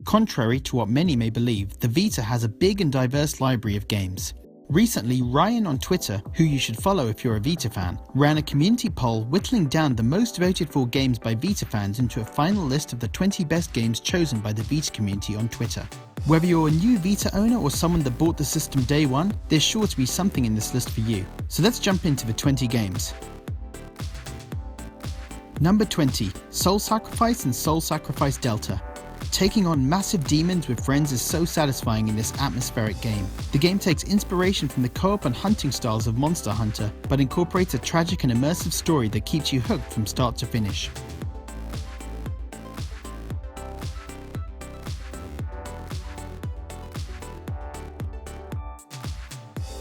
Contrary to what many may believe, the Vita has a big and diverse library of games. Recently, Ryan on Twitter, who you should follow if you're a Vita fan, ran a community poll whittling down the most voted for games by Vita fans into a final list of the 20 best games chosen by the Vita community on Twitter. Whether you're a new Vita owner or someone that bought the system day one, there's sure to be something in this list for you. So let's jump into the 20 games. Number 20, Soul Sacrifice and Soul Sacrifice Delta. Taking on massive demons with friends is so satisfying in this atmospheric game. The game takes inspiration from the co-op and hunting styles of Monster Hunter, but incorporates a tragic and immersive story that keeps you hooked from start to finish.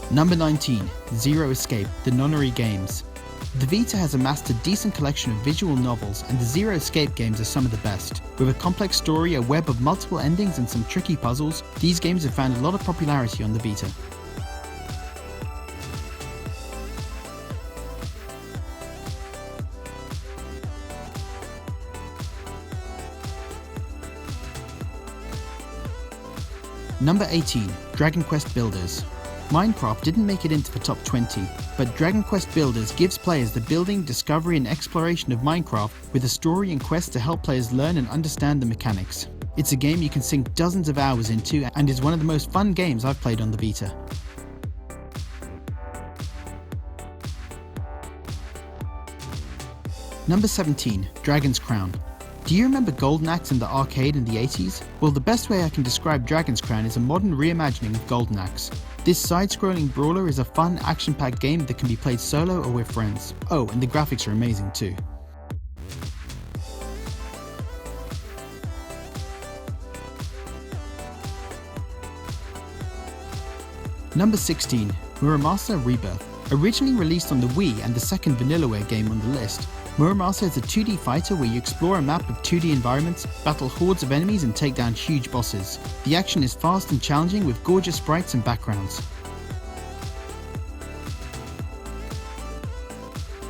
Number 19, Zero Escape, The Nonary Games. The Vita has amassed a decent collection of visual novels, and the Zero Escape games are some of the best. With a complex story, a web of multiple endings and some tricky puzzles, these games have found a lot of popularity on the Vita. Number 18, Dragon Quest Builders. Minecraft didn't make it into the top 20, but Dragon Quest Builders gives players the building, discovery and exploration of Minecraft with a story and quest to help players learn and understand the mechanics. It's a game you can sink dozens of hours into and is one of the most fun games I've played on the Vita. Number 17, Dragon's Crown. Do you remember Golden Axe in the arcade in the 80s? Well, the best way I can describe Dragon's Crown is a modern reimagining of Golden Axe. This side-scrolling brawler is a fun, action-packed game that can be played solo or with friends. Oh, and the graphics are amazing too. Number 16, Muramasa Rebirth. Originally released on the Wii and the second Vanillaware game on the list, Muramasa is a 2D fighter where you explore a map of 2D environments, battle hordes of enemies and take down huge bosses. The action is fast and challenging with gorgeous sprites and backgrounds.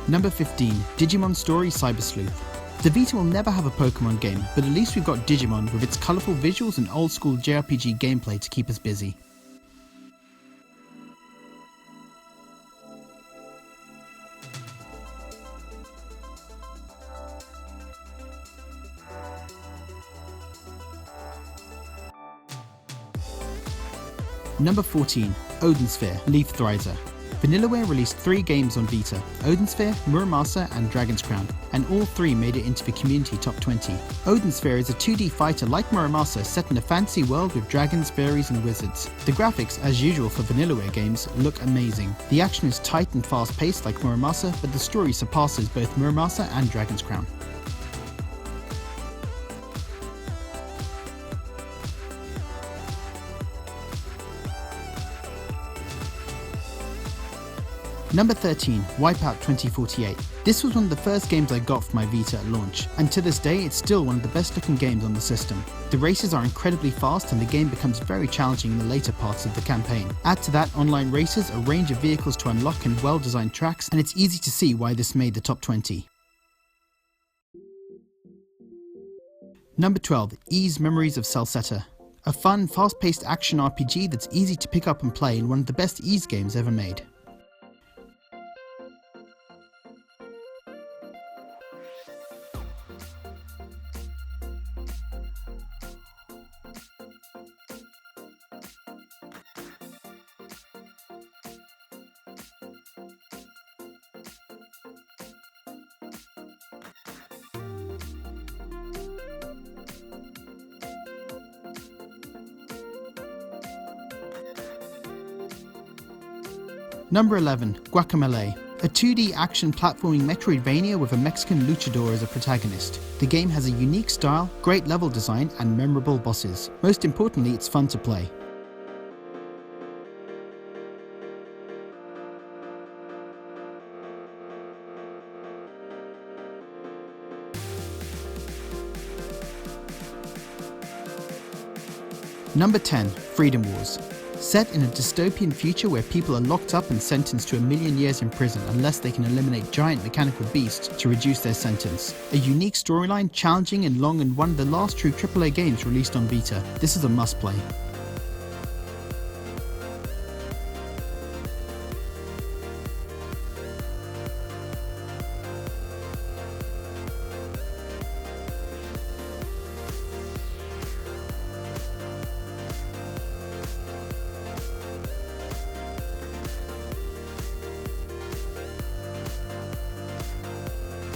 Number 15, Digimon Story Cyber Sleuth. The Vita will never have a Pokemon game, but at least we've got Digimon with its colourful visuals and old school JRPG gameplay to keep us busy. Number 14, Odinsphere Leaf Thrizer. Vanillaware released 3 games on Vita, Odinsphere, Muramasa and Dragon's Crown, and all 3 made it into the community top 20. Odinsphere is a 2D fighter like Muramasa set in a fantasy world with dragons, fairies and wizards. The graphics, as usual for Vanillaware games, look amazing. The action is tight and fast paced like Muramasa, but the story surpasses both Muramasa and Dragon's Crown. Number 13, Wipeout 2048. This was one of the first games I got for my Vita at launch, and to this day it's still one of the best looking games on the system. The races are incredibly fast and the game becomes very challenging in the later parts of the campaign. Add to that online races, a range of vehicles to unlock and well designed tracks, and it's easy to see why this made the top 20. Number 12, Ys Memories of Celceta. A fun, fast-paced action RPG that's easy to pick up and play and one of the best Ys games ever made. Number 11, Guacamelee. A 2D action platforming Metroidvania with a Mexican luchador as a protagonist. The game has a unique style, great level design and memorable bosses. Most importantly, it's fun to play. Number 10, Freedom Wars. Set in a dystopian future where people are locked up and sentenced to 1,000,000 years in prison unless they can eliminate giant mechanical beasts to reduce their sentence. A unique storyline, challenging and long, and one of the last true AAA games released on Vita. This is a must-play.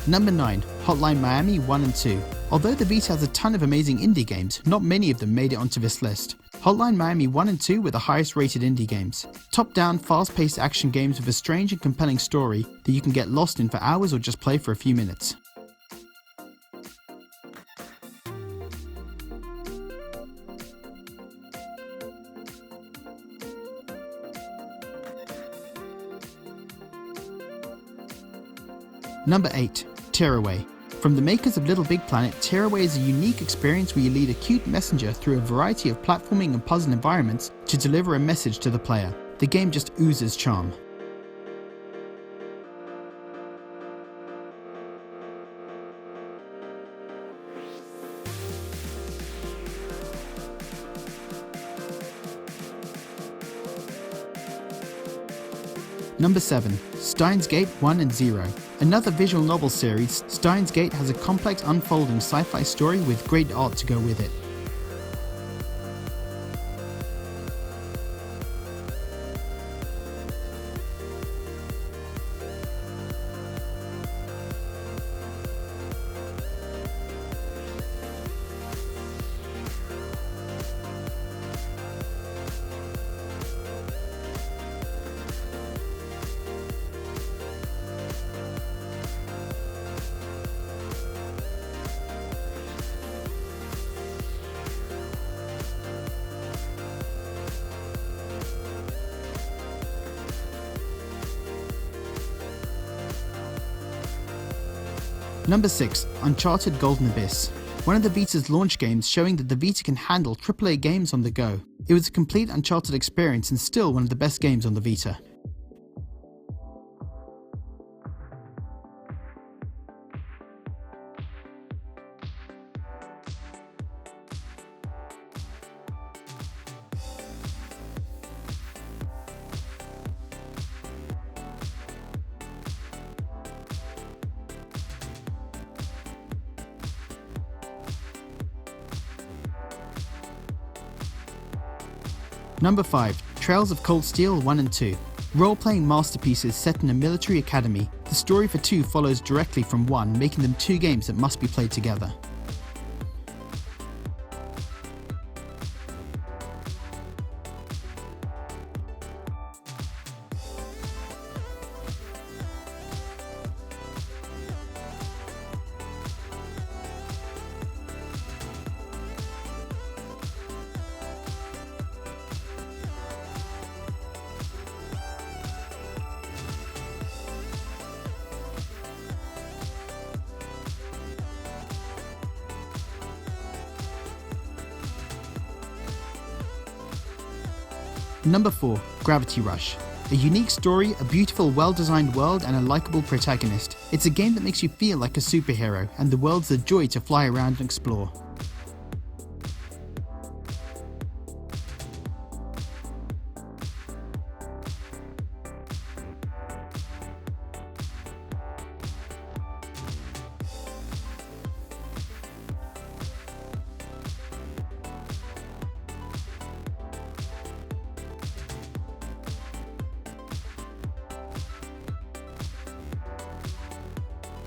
Number 9. Hotline Miami 1 and 2. Although the Vita has a ton of amazing indie games, not many of them made it onto this list. Hotline Miami 1 and 2 were the highest rated indie games. Top-down, fast-paced action games with a strange and compelling story that you can get lost in for hours or just play for a few minutes. Number 8. Tearaway. From the makers of Little Big Planet, Tearaway is a unique experience where you lead a cute messenger through a variety of platforming and puzzle environments to deliver a message to the player. The game just oozes charm. Number 7. Steins Gate 1 and 0. Another visual novel series, Steins Gate has a complex unfolding sci-fi story with great art to go with it. Number 6. Uncharted Golden Abyss. One of the Vita's launch games, showing that the Vita can handle AAA games on the go. It was a complete Uncharted experience and still one of the best games on the Vita. Number 5. Trails of Cold Steel 1 and 2. Role-playing masterpieces set in a military academy, the story for 2 follows directly from 1, making them 2 games that must be played together. Number 4. Gravity Rush. A unique story, a beautiful, well-designed world, and a likable protagonist. It's a game that makes you feel like a superhero, and the world's a joy to fly around and explore.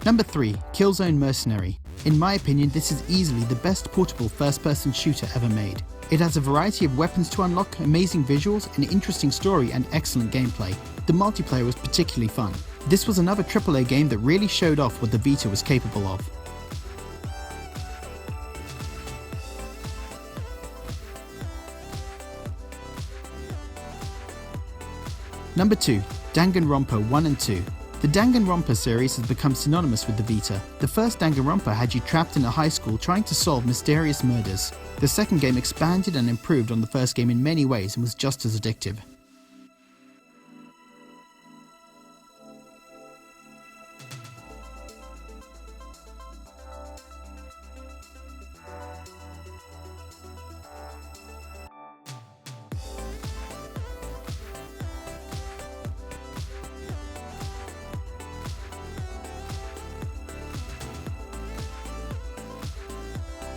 Number 3. Killzone Mercenary. In my opinion, this is easily the best portable first-person shooter ever made. It has a variety of weapons to unlock, amazing visuals, an interesting story, and excellent gameplay. The multiplayer was particularly fun. This was another AAA game that really showed off what the Vita was capable of. Number 2. Danganronpa 1 and 2. The Danganronpa series has become synonymous with the Vita. The first Danganronpa had you trapped in a high school trying to solve mysterious murders. The second game expanded and improved on the first game in many ways and was just as addictive.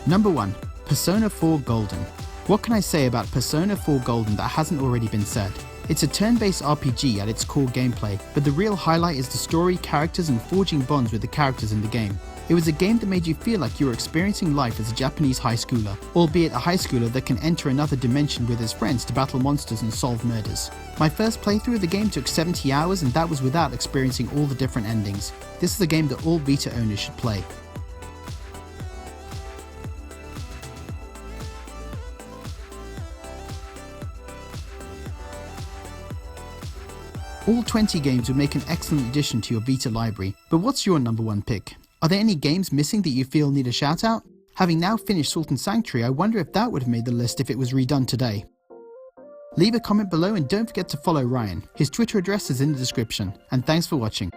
Number 1. Persona 4 Golden. What can I say about Persona 4 Golden that hasn't already been said? It's a turn-based RPG at its core gameplay, but the real highlight is the story, characters, and forging bonds with the characters in the game. It was a game that made you feel like you were experiencing life as a Japanese high schooler, albeit a high schooler that can enter another dimension with his friends to battle monsters and solve murders. My first playthrough of the game took 70 hours, and that was without experiencing all the different endings. This is a game that all Vita owners should play. All 20 games would make an excellent addition to your Vita library, but what's your number 1 pick? Are there any games missing that you feel need a shout out? Having now finished Salt and Sanctuary, I wonder if that would have made the list if it was redone today. Leave a comment below and don't forget to follow Ryan. His Twitter address is in the description, and thanks for watching.